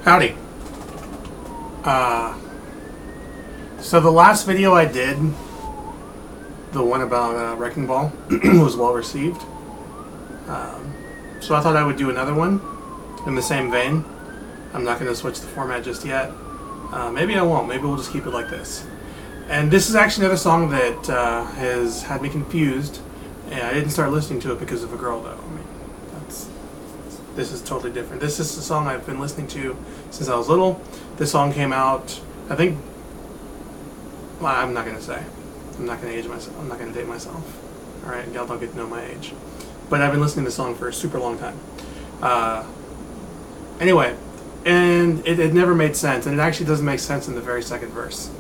Howdy. So the last video I did, the one about Wrecking Ball, was well received. So I thought I would do another one in the same vein. I'm not going to switch the format just yet. Maybe I won't. Maybe we'll just keep it like this. And this is actually another song that has had me confused. And I didn't start listening to it because of a girl, though. I mean, this is totally different. This is a song I've been listening to since I was little. This song came out, I think, well, I'm not going to say. I'm not going to age myself. I'm not going to date myself. All right, y'all don't get to know my age. But I've been listening to this song for a super long time. Anyway, and it never made sense, and it actually doesn't make sense in the very second verse.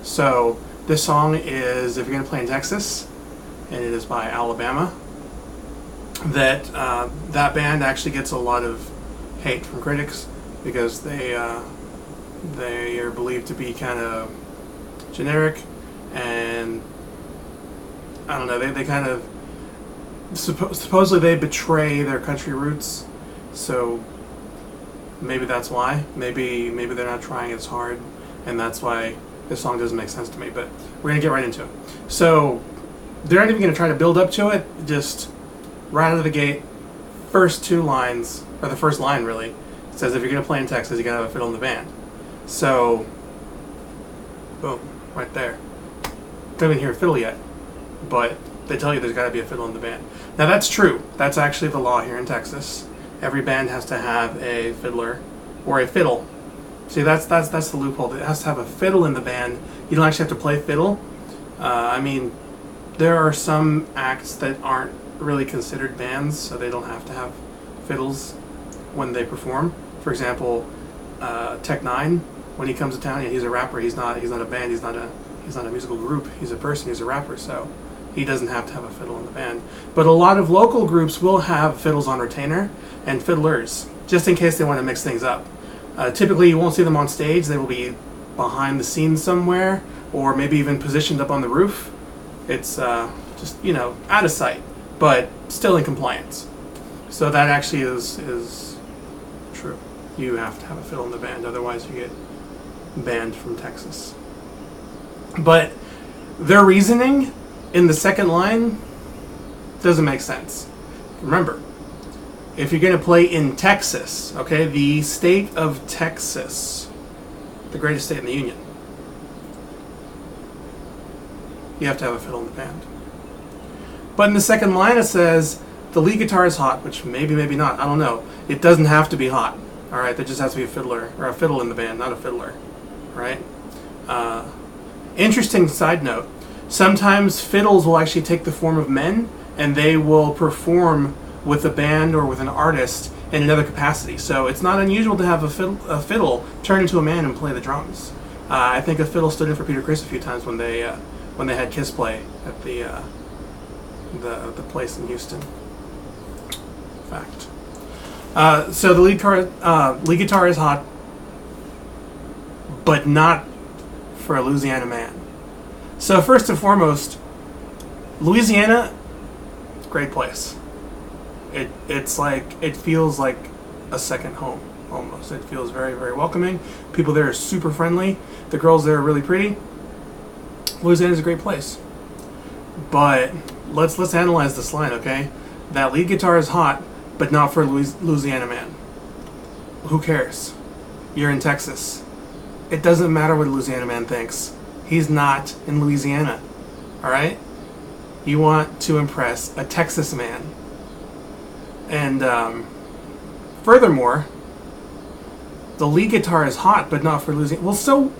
So this song is If You're Gonna Play in Texas, and it is by Alabama. That band actually gets a lot of hate from critics because they are believed to be kind of generic, and I don't know, they kind of supposedly they betray their country roots, so maybe that's why. Maybe they're not trying as hard, and that's why this song doesn't make sense to me. But we're gonna get right into it. So they're not even gonna try to build up to it. Just right out of the gate, first two lines, or the first line really, it says if you're gonna play in Texas, you gotta have a fiddle in the band. So, boom, right there. Don't even hear a fiddle yet, but they tell you there's gotta be a fiddle in the band. Now that's true. That's actually the law here in Texas. Every band has to have a fiddler or a fiddle. See, that's the loophole. It has to have a fiddle in the band. You don't actually have to play fiddle. I mean, there are some acts that aren't really considered bands, so they don't have to have fiddles when they perform. For example, Tech Nine, when he comes to town, he's a rapper. He's not a band. He's not a musical group. He's a person. He's a rapper. So he doesn't have to have a fiddle in the band. But a lot of local groups will have fiddles on retainer and fiddlers, just in case they want to mix things up. Typically, you won't see them on stage. They will be behind the scenes somewhere, or maybe even positioned up on the roof. It's just, out of sight, but still in compliance. So that actually is true. You have to have a fiddle in the band, otherwise you get banned from Texas. But their reasoning in the second line doesn't make sense. Remember, if you're going to play in Texas, okay, the state of Texas, the greatest state in the Union, you have to have a fiddle in the band. But in the second line it says the lead guitar is hot, which maybe not, I don't know. It doesn't have to be hot. All right, there just has to be a fiddler or a fiddle in the band, not a fiddler. All right. Interesting side note. Sometimes fiddles will actually take the form of men, and they will perform with a band or with an artist in another capacity. So it's not unusual to have a fiddle turn into a man and play the drums. I think a fiddle stood in for Peter Criss a few times when they had Kiss play at the place in Houston. Fact. So the lead guitar is hot, but not for a Louisiana man. So first and foremost, Louisiana, great place. It feels like a second home almost. It feels very, very welcoming. People there are super friendly. The girls there are really pretty. Louisiana is a great place. But let's analyze this line, okay? That lead guitar is hot, but not for a Louisiana man. Who cares? You're in Texas. It doesn't matter what a Louisiana man thinks. He's not in Louisiana. All right? You want to impress a Texas man. And furthermore, the lead guitar is hot, but not for Louisiana. Well, so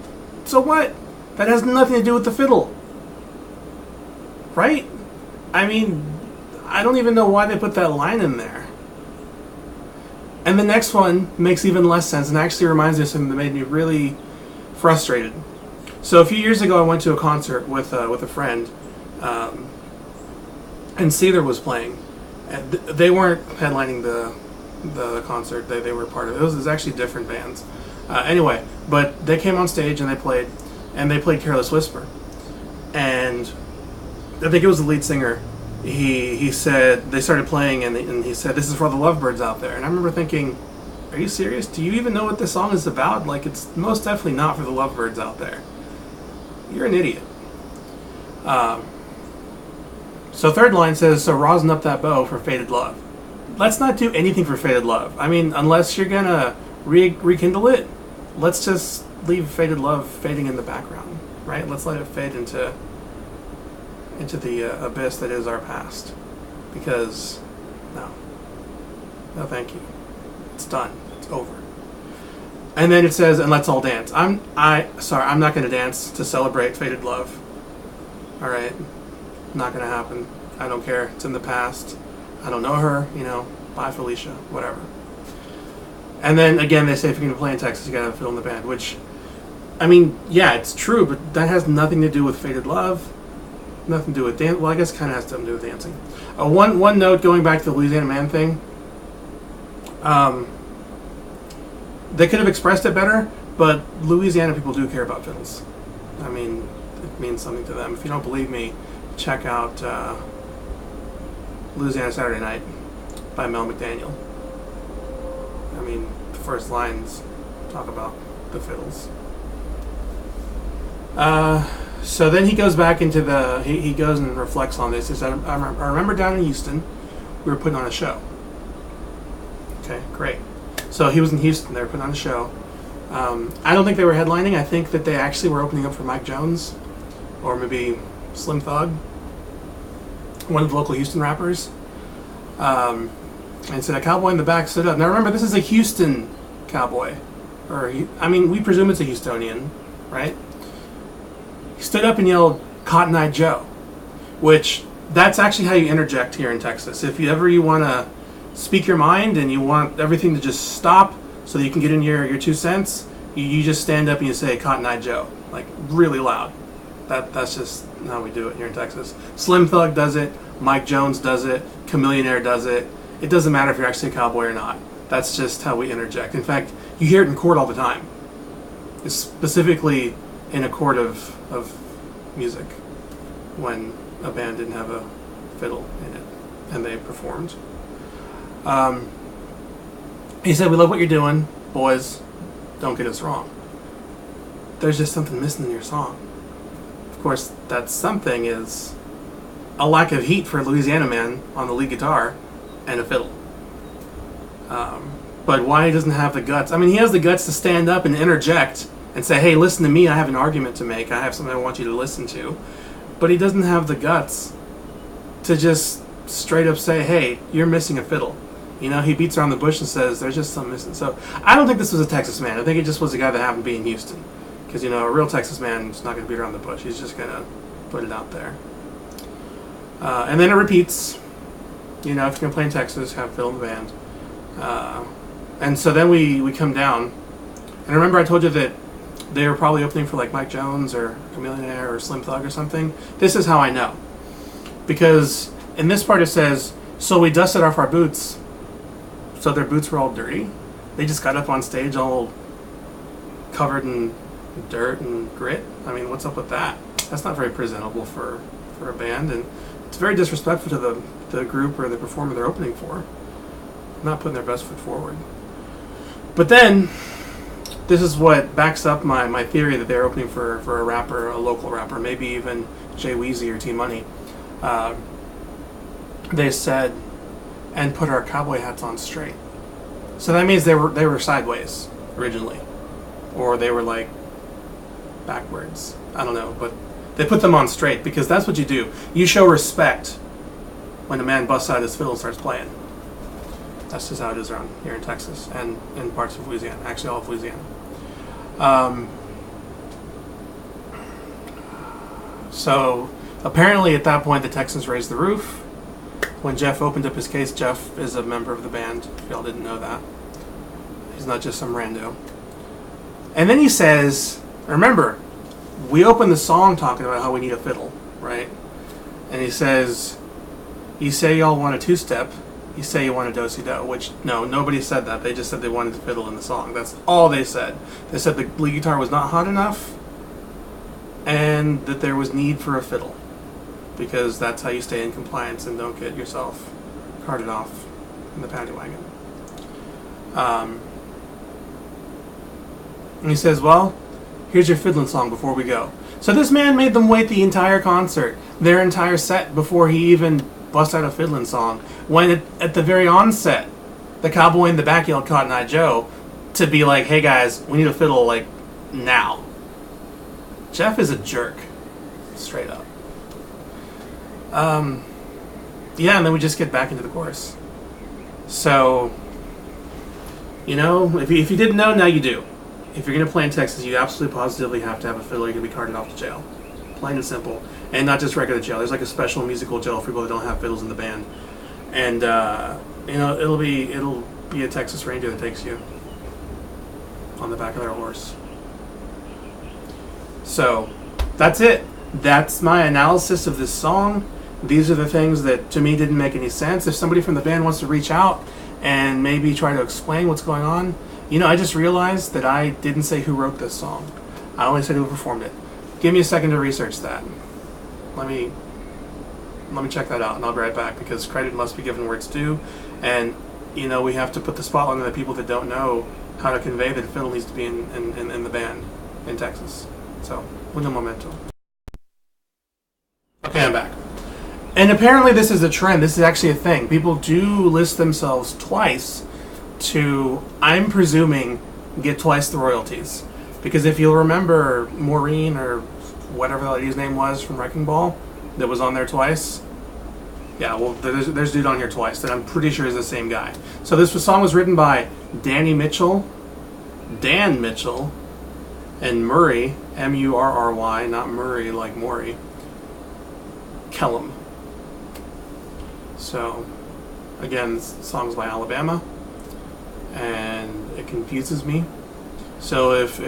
what? That has nothing to do with the fiddle. Right? I mean, I don't even know why they put that line in there. And the next one makes even less sense and actually reminds me of something that made me really frustrated. So a few years ago, I went to a concert with a friend, and Seether was playing. And they weren't headlining the concert. They were part of it. It was actually different bands. Anyway, but they came on stage and they played Careless Whisper. And I think it was the lead singer. He said, they started playing and he said, "This is for all the lovebirds out there." And I remember thinking, are you serious? Do you even know what this song is about? Like, it's most definitely not for the lovebirds out there. You're an idiot. So third line says, so rosin up that bow for faded love. Let's not do anything for faded love. I mean, unless you're going to rekindle it, let's just leave faded love fading in the background, right? Let's let it fade into the abyss that is our past. Because, no, thank you. It's done. It's over. And then it says, and let's all dance. I'm not going to dance to celebrate faded love. All right, not going to happen. I don't care. It's in the past. I don't know her. Bye, Felicia. Whatever. And then again, they say if you're going to play in Texas, you got to have fiddle in the band. Which, I mean, yeah, it's true, but that has nothing to do with faded love. Nothing to do with dance. Well, I guess it kind of has something to do with dancing. One note going back to the Louisiana Man thing. They could have expressed it better, but Louisiana people do care about fiddles. I mean, it means something to them. If you don't believe me, check out Louisiana Saturday Night by Mel McDaniel. I mean, the first lines talk about the fiddles. So then he goes back into he goes and reflects on this. He said, I remember down in Houston, we were putting on a show. Okay, great. So he was in Houston. They were putting on a show. I don't think they were headlining. I think that they actually were opening up for Mike Jones, or maybe Slim Thug, one of the local Houston rappers. And said a cowboy in the back stood up. Now remember, this is a Houston cowboy, we presume it's a Houstonian, right? He stood up and yelled, "Cotton Eye Joe," which that's actually how you interject here in Texas. If you want to speak your mind and you want everything to just stop so that you can get in your 2 cents, you just stand up and you say Cotton Eye Joe, like really loud. That's just how we do it here in Texas. Slim Thug does it, Mike Jones does it, Chameleonaire does it. It doesn't matter if you're actually a cowboy or not. That's just how we interject. In fact, you hear it in court all the time. It's specifically in a court of music when a band didn't have a fiddle in it and they performed. He said, we love what you're doing, boys. Don't get us wrong. There's just something missing in your song. Of course, that something is a lack of heat for a Louisiana man on the lead guitar and a fiddle. But why he doesn't have the guts? I mean, he has the guts to stand up and interject and say, hey, listen to me, I have an argument to make. I have something I want you to listen to. But he doesn't have the guts to just straight up say, hey, you're missing a fiddle. He beats around the bush and says, there's just something missing. So I don't think this was a Texas man. I think it just was a guy that happened to be in Houston. Because, a real Texas man is not going to beat around the bush. He's just going to put it out there. And then it repeats. If you're going to play in Texas, have fiddle in the band. And so then we come down. And remember I told you that they were probably opening for like Mike Jones or Chameleonaire or Slim Thug or something. This is how I know. Because in this part it says, so we dusted off our boots. So their boots were all dirty. They just got up on stage all covered in dirt and grit. I mean, what's up with that? That's not very presentable for a band, and it's very disrespectful to the group or the performer they're opening for. Not putting their best foot forward. But then, this is what backs up my theory that they're opening for a rapper, a local rapper, maybe even Jay Weezy or T-Money. They said, and put our cowboy hats on straight. So that means they were sideways originally, or they were like backwards. I don't know, but they put them on straight because that's what you do. You show respect when a man busts out his fiddle and starts playing. That's just how it is around here in Texas and in parts of Louisiana, actually all of Louisiana. So apparently at that point the Texans raised the roof. When Jeff opened up his case, Jeff is a member of the band, if y'all didn't know that. He's not just some rando. And then he says, remember, we opened the song talking about how we need a fiddle, right? And he says, you say y'all want a two-step, you say you want a do-si-do, which, no, nobody said that. They just said they wanted to fiddle in the song. That's all they said. They said the lead guitar was not hot enough and that there was need for a fiddle, because that's how you stay in compliance and don't get yourself carted off in the paddy wagon. And he says, well, here's your fiddling song before we go. So this man made them wait the entire concert, their entire set, before he even bust out a fiddling song. When at the very onset, the cowboy in the back yelled Cotton Eye Joe to be like, hey guys, we need a fiddle, like, now. Jeff is a jerk. Straight up. Yeah, and then we just get back into the chorus. So, you know, if you didn't know, now you do. If you're going to play in Texas, you absolutely positively have to have a fiddle. You're going to be carted off to jail. Plain and simple. And not just regular jail. There's like a special musical jail for people that don't have fiddles in the band. And, you know, it'll be a Texas Ranger that takes you on the back of their horse. So, that's it. That's my analysis of this song. These are the things that, to me, didn't make any sense. If somebody from the band wants to reach out and maybe try to explain what's going on, you know, I just realized that I didn't say who wrote this song. I only said who performed it. Give me a second to research that. Let me check that out, and I'll be right back, because credit must be given where it's due. And, you know, we have to put the spotlight on the people that don't know how to convey that fiddle needs to be in the band in Texas. So, with a momento. Okay, I'm back. And apparently this is a trend. This is actually a thing. People do list themselves twice to, I'm presuming, get twice the royalties. Because if you'll remember Maureen, or whatever the lady's name was from Wrecking Ball, that was on there twice. Yeah, well, there's dude on here twice that I'm pretty sure is the same guy. So this song was written by Dan Mitchell, and Murry, M-U-R-R-Y, not Murray like Maury, Kellum. So, again, this song's by Alabama, and it confuses me. So if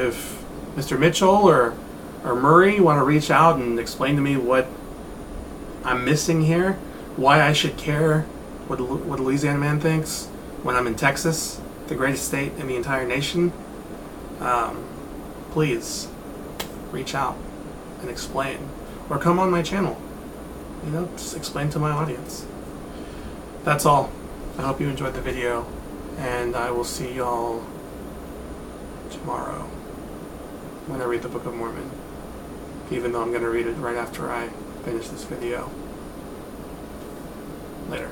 Mr. Mitchell or Murray want to reach out and explain to me what I'm missing here, why I should care what a Louisiana man thinks when I'm in Texas, the greatest state in the entire nation, please reach out and explain. Or come on my channel. You know, just explain to my audience. That's all. I hope you enjoyed the video, and I will see y'all tomorrow when I read the Book of Mormon, even though I'm going to read it right after I finish this video. Later.